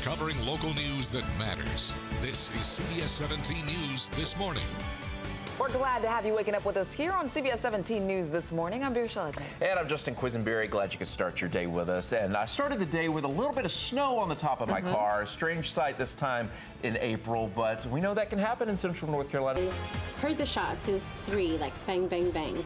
covering local news that matters. This is CBS 17 News This Morning. We're glad to have you waking up with us here on CBS 17 News This Morning. I'm Beairshelle Edmé. And I'm Justin Quesinberry. Glad you could start your day with us. And I started the day with a little bit of snow on the top of my car. Strange sight this time in April, but we know that can happen in central North Carolina. Heard the shots. It was 3, like bang, bang, bang.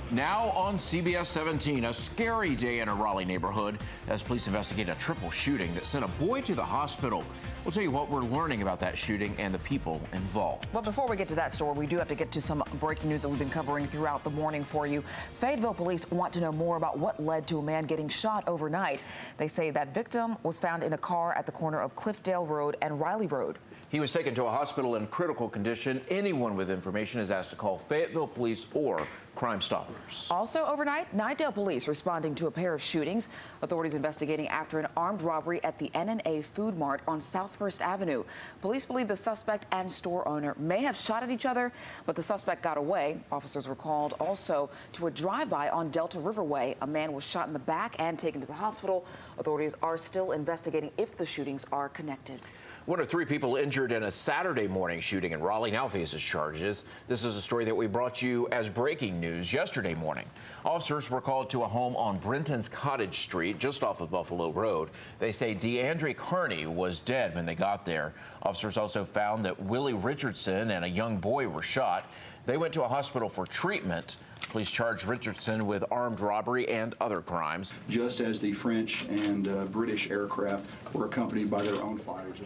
Now on CBS 17, a scary day in a Raleigh neighborhood as police investigate a triple shooting that sent a boy to the hospital. We'll tell you what we're learning about that shooting and the people involved. But before we get to that story, we do have to get to some breaking news that we've been covering throughout the morning for you. Fayetteville police want to know more about what led to a man getting shot overnight. They say that victim was found in a car at the corner of Cliffdale Road and Riley Road. He was taken to a hospital in critical condition. Anyone with information is asked to call Fayetteville Police or Crime Stoppers. Also overnight, Nidale police responding to a pair of shootings. Authorities investigating after an armed robbery at the NNA Food Mart on South First Avenue. Police believe the suspect and store owner may have shot at each other, but the suspect got away. Officers were called also to a drive-by on Delta Riverway. A man was shot in the back and taken to the hospital. Authorities are still investigating if the shootings are connected. One of 3 people injured in a Saturday morning shooting in Raleigh now faces charges. This is a story that we brought you as breaking news yesterday morning. Officers were called to a home on Brenton's Cottage Street, just off of Buffalo Road. They say DeAndre Kearney was dead when they got there. Officers also found that Willie Richardson and a young boy were shot. They went to a hospital for treatment. Police charged Richardson with armed robbery and other crimes. Just as the French and British aircraft were accompanied by their own fighters.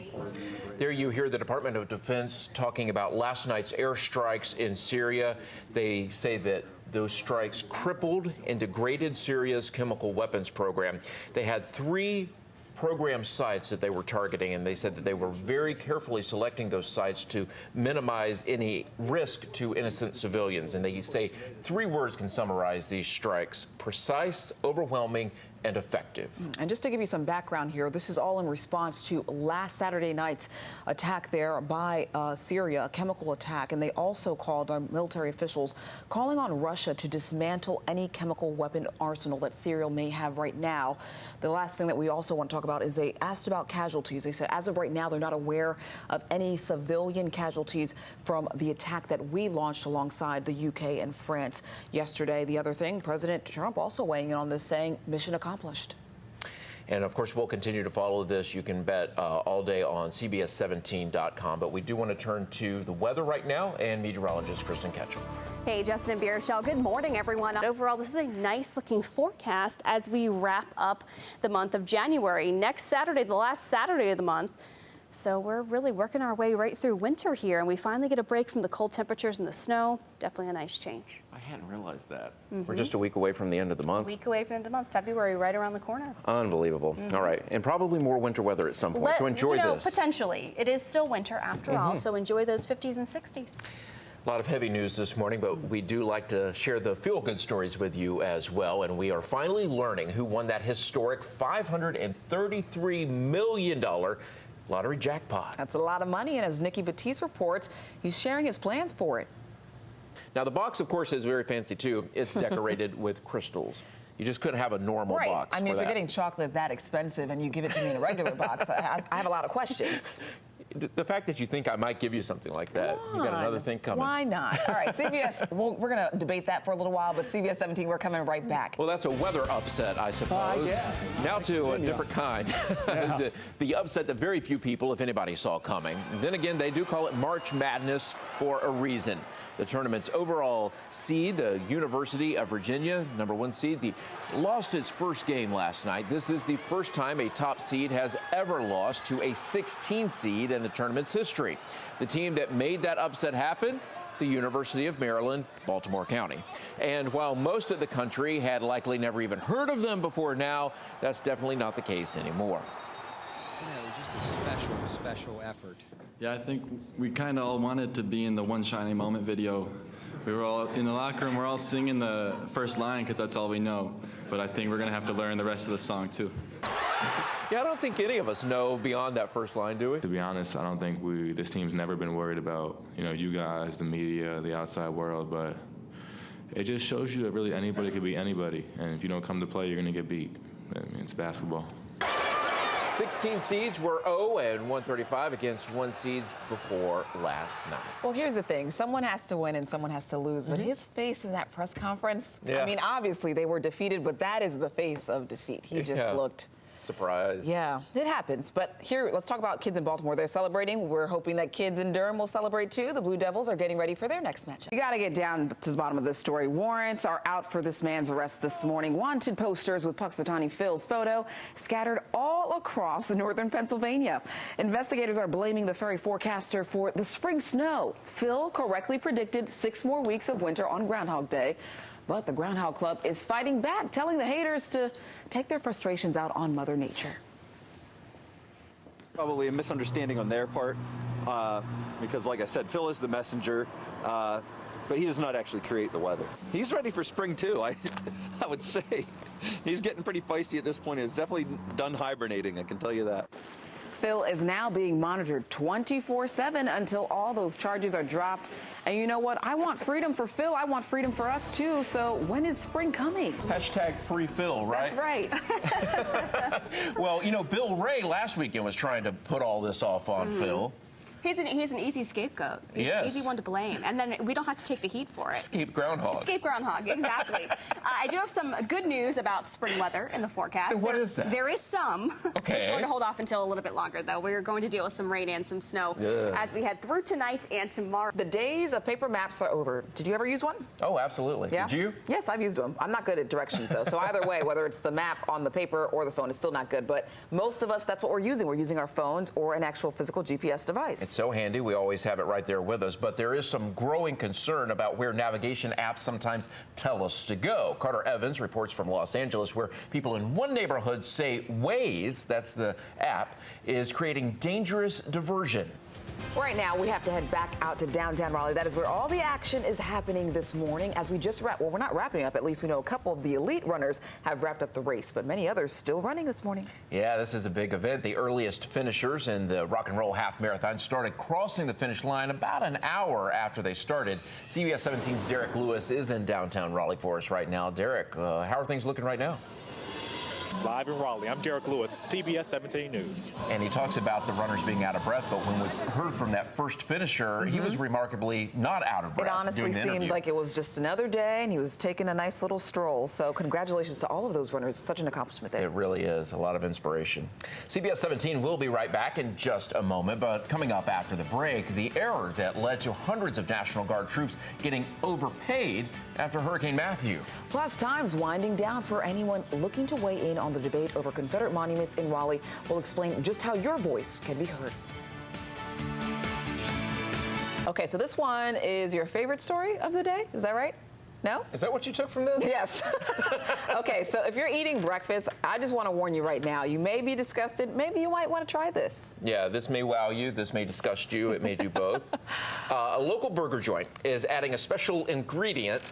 There you hear the Department of Defense talking about last night's airstrikes in Syria. They say that those strikes crippled and degraded Syria's chemical weapons program. They had 3 program sites that they were targeting, and they said that they were very carefully selecting those sites to minimize any risk to innocent civilians. And they say 3 words can summarize these strikes: precise, overwhelming, and effective. And just to give you some background here, this is all in response to last Saturday night's attack there by Syria, a chemical attack. And they also called on military officials calling on Russia to dismantle any chemical weapon arsenal that Syria may have right now. The last thing that we also want to talk about is they asked about casualties. They said as of right now, they're not aware of any civilian casualties from the attack that we launched alongside the UK and France yesterday. The other thing, President Trump also weighing in on this, saying mission accomplished. And of course, we'll continue to follow this. You can bet all day on CBS17.com. But we do want to turn to the weather right now and meteorologist Kristin Ketchell. Hey, Justin and Beairshelle. Good morning, everyone. Overall, this is a nice looking forecast as we wrap up the month of January. Next Saturday, the last Saturday of the month. So we're really working our way right through winter here, and we finally get a break from the cold temperatures and the snow. Definitely a nice change. I hadn't realized that. We're just a week away from the end of the month. A week away from the end of the month. February right around the corner. Unbelievable. All right. And probably more winter weather at some point. So enjoy this. Potentially. It is still winter after all, so enjoy those 50s and 60s. A lot of heavy news this morning, but we do like to share the feel-good stories with you as well. And we are finally learning who won that historic $533 million lottery jackpot. That's a lot of money, and as Nikki Batiste reports, he's sharing his plans for it. Now, the box, of course, is very fancy, too. It's decorated with crystals. You just couldn't have a normal box. I mean, for if that. you're getting chocolate that expensive and you give it to me in a regular box, I have a lot of questions. The fact that you think I might give you something like that, you got another thing coming. Why not? All right, CBS, we're going to debate that for a little while, but CBS 17, we're coming right back. Well, that's a weather upset, I suppose. Yeah. Now to a different kind. Yeah. the upset that very few people, if anybody, saw coming. Then again, they do call it March Madness for a reason. The tournament's overall seed, the University of Virginia, #1 seed, lost its first game last night. This is the first time a top seed has ever lost to a 16 seed in the tournament's history. The team that made that upset happen, the University of Maryland, Baltimore County. And while most of the country had likely never even heard of them before now, that's definitely not the case anymore. Yeah, it was just a special effort. Yeah, I think we kind of all wanted to be in the One Shining Moment video. We were all in the locker room, we're all singing the first line because that's all we know. But I think we're going to have to learn the rest of the song, too. Yeah, I don't think any of us know beyond that first line, do we? To be honest, I don't think this team's never been worried about, you guys, the media, the outside world, but it just shows you that really anybody could be anybody. And if you don't come to play, you're going to get beat. I mean, it's basketball. 16 seeds were 0-135 against 1 seeds before last night. Well, here's the thing. Someone has to win and someone has to lose. But his face in that press conference, I mean, obviously they were defeated, but that is the face of defeat. He just looked surprised. Yeah, it happens. But here, let's talk about kids in Baltimore. They're celebrating. We're hoping that kids in Durham will celebrate too. The Blue Devils are getting ready for their next matchup. You got to get down to the bottom of this story. Warrants are out for this man's arrest this morning. Wanted posters with Puxatawny Phil's photo scattered all across northern Pennsylvania. Investigators are blaming the ferry forecaster for the spring snow. Phil correctly predicted 6 more weeks of winter on Groundhog Day. But the Groundhog Club is fighting back, telling the haters to take their frustrations out on Mother Nature. Probably a misunderstanding on their part, because like I said, Phil is the messenger, but he does not actually create the weather. He's ready for spring too, I would say. He's getting pretty feisty at this point. He's definitely done hibernating, I can tell you that. Phil is now being monitored 24/7 until all those charges are dropped. And you know what? I want freedom for Phil. I want freedom for us, too. So when is spring coming? Hashtag free Phil, right? That's right. Well, you know, Bill Ray last weekend was trying to put all this off on Phil. He's an easy scapegoat. He's an easy one to blame. And then we don't have to take the heat for it. Escape groundhog. Escape groundhog, exactly. I do have some good news about spring weather in the forecast. What is that? There is some. Okay. It's going to hold off until a little bit longer, though. We're going to deal with some rain and some snow as we head through tonight and tomorrow. The days of paper maps are over. Did you ever use one? Oh, absolutely. Yeah? Did you? Yes, I've used them. I'm not good at directions, though. So either way, whether it's the map on the paper or the phone, it's still not good. But most of us, that's what we're using. We're using our phones or an actual physical GPS device. It's so handy. We always have it right there with us, but there is some growing concern about where navigation apps sometimes tell us to go. Carter Evans reports from Los Angeles, where people in one neighborhood say Waze, that's the app, is creating dangerous diversion. Right now, we have to head back out to downtown Raleigh. That is where all the action is happening this morning as we just wrap. Well, we're not wrapping up. At least we know a couple of the elite runners have wrapped up the race, but many others still running this morning. Yeah, this is a big event. The earliest finishers in the Rock and Roll Half Marathon started crossing the finish line about an hour after they started. CBS 17's Derek Lewis is in downtown Raleigh for us right now. Derek, how are things looking right now? Live in Raleigh, I'm Derek Lewis, CBS 17 News. And he talks about the runners being out of breath, but when we've heard from that first finisher, he was remarkably not out of breath. It honestly seemed like it was just another day, and he was taking a nice little stroll. So congratulations to all of those runners. Such an accomplishment there. It really is. A lot of inspiration. CBS 17 will be right back in just a moment, but coming up after the break, the error that led to hundreds of National Guard troops getting overpaid after Hurricane Matthew. Plus, time's winding down for anyone looking to weigh in on the debate over Confederate monuments in Raleigh. We'll explain just how your voice can be heard. Okay, so this one is your favorite story of the day. Is that right? No? Is that what you took from this? Yes. Okay, so if you're eating breakfast, I just want to warn you right now. You may be disgusted. Maybe you might want to try this. Yeah, this may wow you. This may disgust you. It may do both. A local burger joint is adding a special ingredient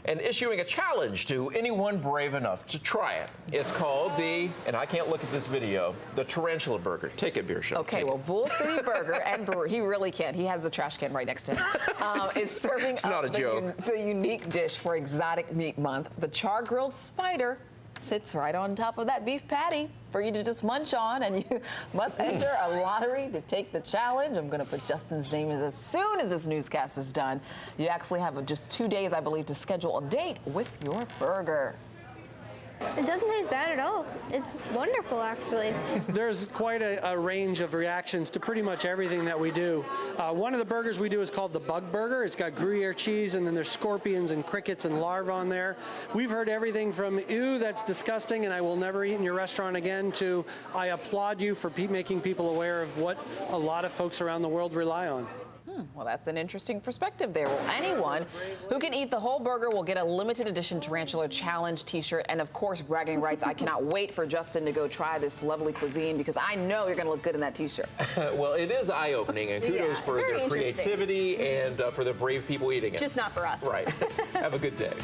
and issuing a challenge to anyone brave enough to try it. It's called the, and I can't look at this video, the Tarantula Burger. Take it, Beairshelle. Okay, well, Bull City Burger and Brewer, he really can't. He has the trash can right next to him. Is serving up the unique dish for Exotic Meat Month. The char-grilled spider sits right on top of that beef patty for you to just munch on, and you must enter a lottery to take the challenge. I'm going to put Justin's name as soon as this newscast is done. You actually have just 2 days, I believe, to schedule a date with your burger. It doesn't taste bad at all. It's wonderful, actually. There's quite a range of reactions to pretty much everything that we do. One of the burgers we do is called the Bug Burger. It's got Gruyere cheese, and then there's scorpions and crickets and larvae on there. We've heard everything from, ew, that's disgusting, and I will never eat in your restaurant again, to I applaud you for making people aware of what a lot of folks around the world rely on. Well, that's an interesting perspective there. Well, anyone who can eat the whole burger will get a limited edition Tarantula Challenge t-shirt and, of course, bragging rights. I cannot wait for Justin to go try this lovely cuisine because I know you're going to look good in that t-shirt. Well, it is eye-opening, and kudos for their creativity and for the brave people eating it. Just not for us. Right. Have a good day.